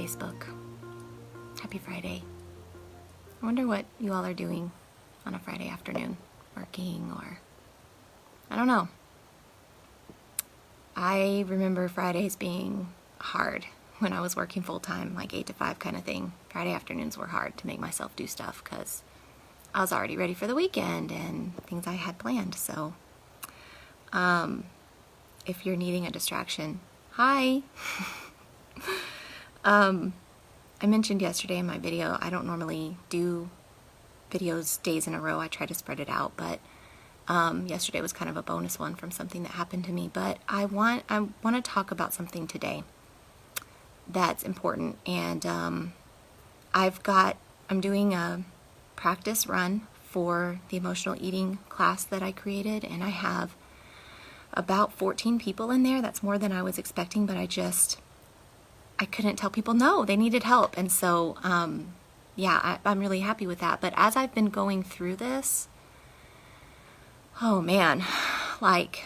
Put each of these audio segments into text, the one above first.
Facebook. Happy Friday. I wonder what you all are doing on a Friday afternoon. Working or... I don't know. I remember Fridays being hard when I was working full-time, like 8 to 5 kind of thing. Friday afternoons were hard to make myself do stuff because I was already ready for the weekend and things I had planned. So, if you're needing a distraction, hi! I mentioned yesterday in my video, I don't normally do videos days in a row. I try to spread it out, but yesterday was kind of a bonus one from something that happened to me. But I want to talk about something today that's important, and I'm doing a practice run for the emotional eating class that I created, and I have about 14 people in there. That's more than I was expecting, but I couldn't tell people no, they needed help. And so, yeah, I'm really happy with that. But as I've been going through this, oh man, like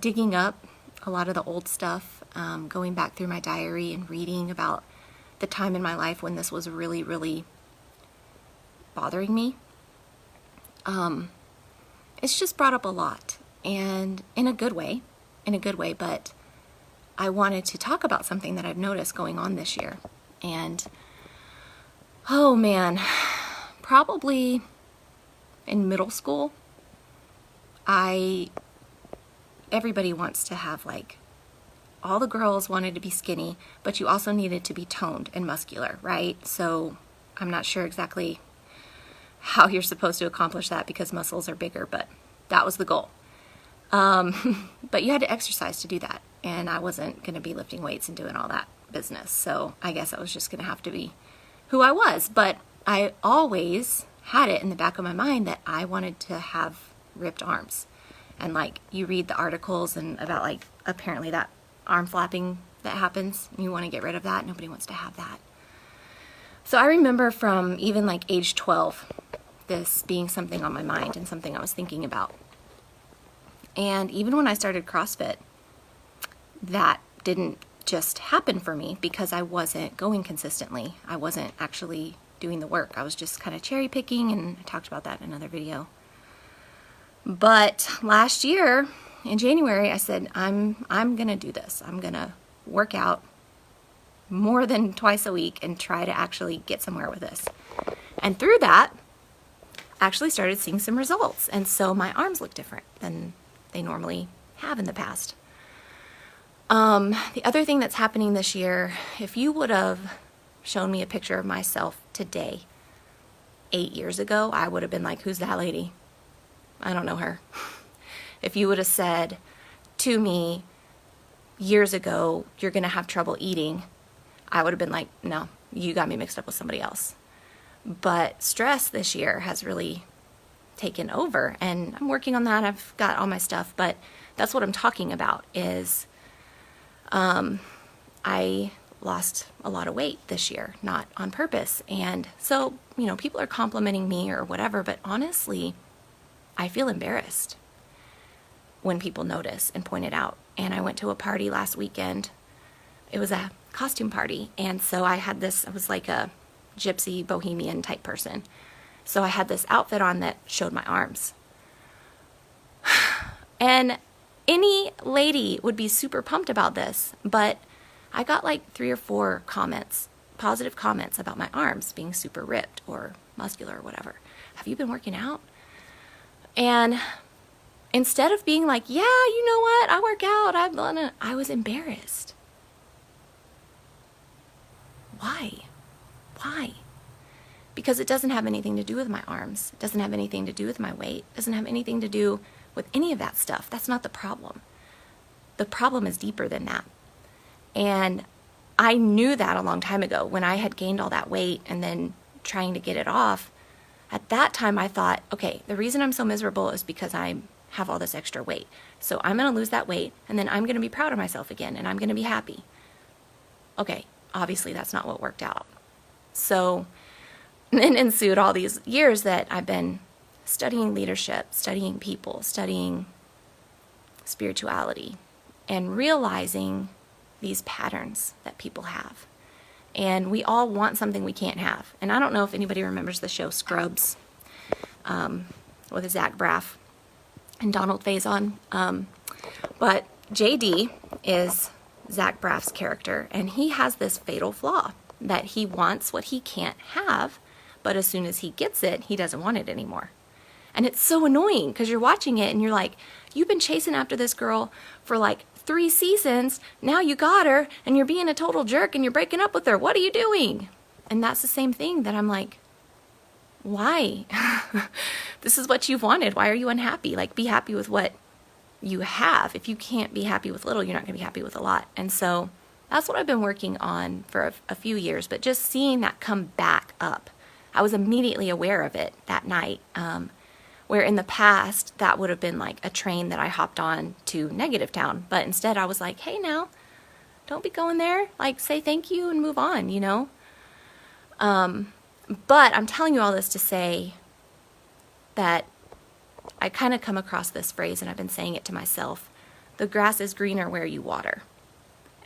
digging up a lot of the old stuff, going back through my diary and reading about the time in my life when this was really, really bothering me. It's just brought up a lot, and in a good way, but I wanted to talk about something that I've noticed going on this year. And oh man, probably in middle school, everybody wants to have, like, all the girls wanted to be skinny, but you also needed to be toned and muscular, right? So I'm not sure exactly how you're supposed to accomplish that because muscles are bigger, but that was the goal. But you had to exercise to do that, and I wasn't going to be lifting weights and doing all that business, so I guess I was just going to have to be who I was. But I always had it in the back of my mind that I wanted to have ripped arms. And like, you read the articles and about, like, apparently that arm flapping that happens, you want to get rid of that. Nobody wants to have that. So I remember from even like age 12, this being something on my mind and something I was thinking about. And even when I started CrossFit, that didn't just happen for me because I wasn't going consistently. I wasn't actually doing the work. I was just kind of cherry picking, and I talked about that in another video. But last year in January, I said, I'm going to do this. I'm going to work out more than twice a week and try to actually get somewhere with this. And through that, actually started seeing some results. And so my arms look different than they normally have in the past. The other thing that's happening this year, if you would have shown me a picture of myself today, 8 years ago, I would have been like, who's that lady? I don't know her. If you would have said to me years ago, you're going to have trouble eating, I would have been like, no, you got me mixed up with somebody else. But stress this year has really taken over, and I'm working on that. I've got all my stuff, but that's what I'm talking about is I lost a lot of weight this year, not on purpose. And so, people are complimenting me or whatever, but honestly, I feel embarrassed when people notice and point it out. And I went to a party last weekend. It was a costume party, and so I was like a gypsy bohemian type person. So I had this outfit on that showed my arms. And any lady would be super pumped about this, but I got like 3 or 4 comments, positive comments about my arms being super ripped or muscular or whatever. Have you been working out? And instead of being like, yeah, you know what, I work out, I was embarrassed. Why? Because it doesn't have anything to do with my arms. It doesn't have anything to do with my weight. It doesn't have anything to do with any of that stuff. That's not the problem. The problem is deeper than that. And I knew that a long time ago when I had gained all that weight and then trying to get it off. At that time, I thought, okay, the reason I'm so miserable is because I have all this extra weight. So I'm going to lose that weight, and then I'm going to be proud of myself again, and I'm going to be happy. Okay, obviously that's not what worked out. So then ensued all these years that I've been studying leadership, studying people, studying spirituality, and realizing these patterns that people have. And we all want something we can't have. And I don't know if anybody remembers the show Scrubs with Zach Braff and Donald Faison. But JD is Zach Braff's character, and he has this fatal flaw that he wants what he can't have, but as soon as he gets it, he doesn't want it anymore. And it's so annoying because you're watching it and you're like, you've been chasing after this girl for like 3 seasons, now you got her, and you're being a total jerk and you're breaking up with her. What are you doing? And that's the same thing that I'm like, why? This is what you've wanted. Why are you unhappy? Like, be happy with what you have. If you can't be happy with little, you're not going to be happy with a lot. And so that's what I've been working on for a few years, but just seeing that come back up. I was immediately aware of it that night, where in the past that would have been like a train that I hopped on to Negative Town. But instead I was like, hey, now, don't be going there. Like, say thank you and move on, you know? But I'm telling you all this to say that I kind of come across this phrase, and I've been saying it to myself: the grass is greener where you water.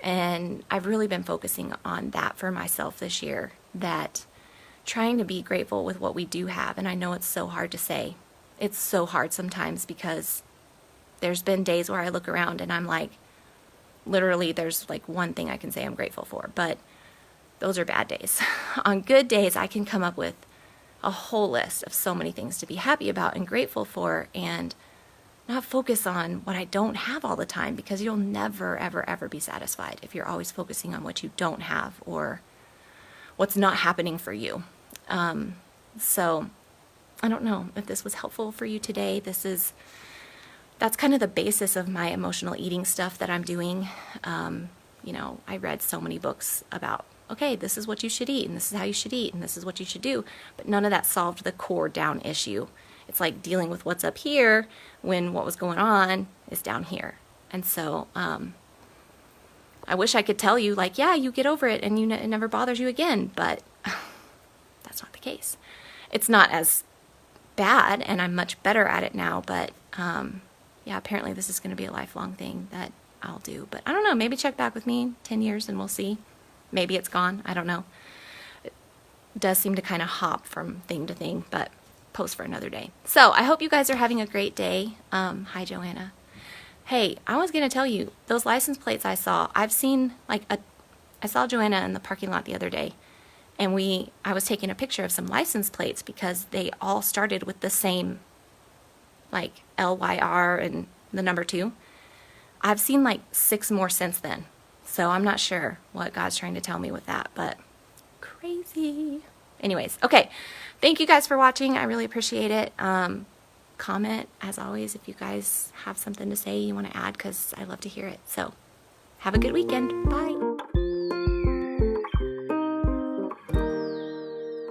And I've really been focusing on that for myself this year, that trying to be grateful with what we do have. And I know it's so hard to say. It's so hard sometimes because there's been days where I look around and I'm like, literally there's like one thing I can say I'm grateful for, but those are bad days. On good days, I can come up with a whole list of so many things to be happy about and grateful for, and not focus on what I don't have all the time, because you'll never, ever, ever be satisfied if you're always focusing on what you don't have or what's not happening for you. So I don't know if this was helpful for you today. That's kind of the basis of my emotional eating stuff that I'm doing. You know, I read so many books about, okay, this is what you should eat, and this is how you should eat, and this is what you should do. But none of that solved the core down issue. It's like dealing with what's up here when what was going on is down here. And so I wish I could tell you, like, yeah, you get over it and it never bothers you again. But that's not the case. It's not as bad, and I'm much better at it now. But yeah, apparently this is going to be a lifelong thing that I'll do. But I don't know. Maybe check back with me in 10 years and we'll see. Maybe it's gone. I don't know. It does seem to kind of hop from thing to thing, but post for another day. So I hope you guys are having a great day. Hi, Joanna. Hey, I was going to tell you, those license plates I saw, I saw Joanna in the parking lot the other day, and I was taking a picture of some license plates because they all started with the same, like, LYR and the number 2. I've seen like 6 more since then. So I'm not sure what God's trying to tell me with that, but crazy. Anyways, okay. Thank you guys for watching. I really appreciate it. Comment, as always, if you guys have something to say you want to add, because I love to hear it. So have a good weekend. Bye.